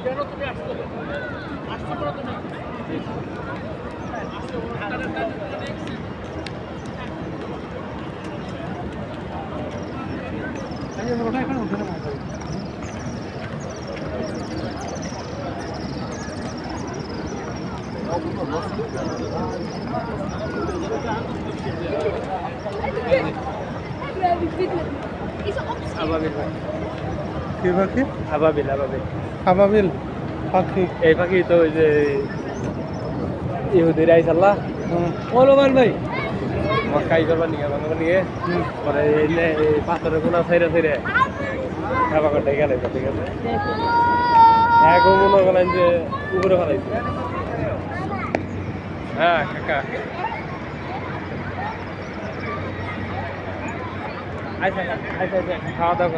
কেন তুমি আসছো আসছো কেন তুমি ওটা এখন উঠে না আবাবিল কি পাখি? আবাবিল আবাবিল আবাবিল পাখি। এই পাখি তো ওই যে ইহুদির আইসাল্লাহ ওলমান ভাই মক্কাই করবার নিয়ে বাংলা নিয়ে পরে এই পাথরের কোনা সাইরে সাইরে খাবার করতে গেলে ঠিক আছে এক মনে করেন যে উপরে ফেলাইছে। হ্যাঁ কাকা আচ্ছা আচ্ছা আচ্ছা খাওয়া দাওয়া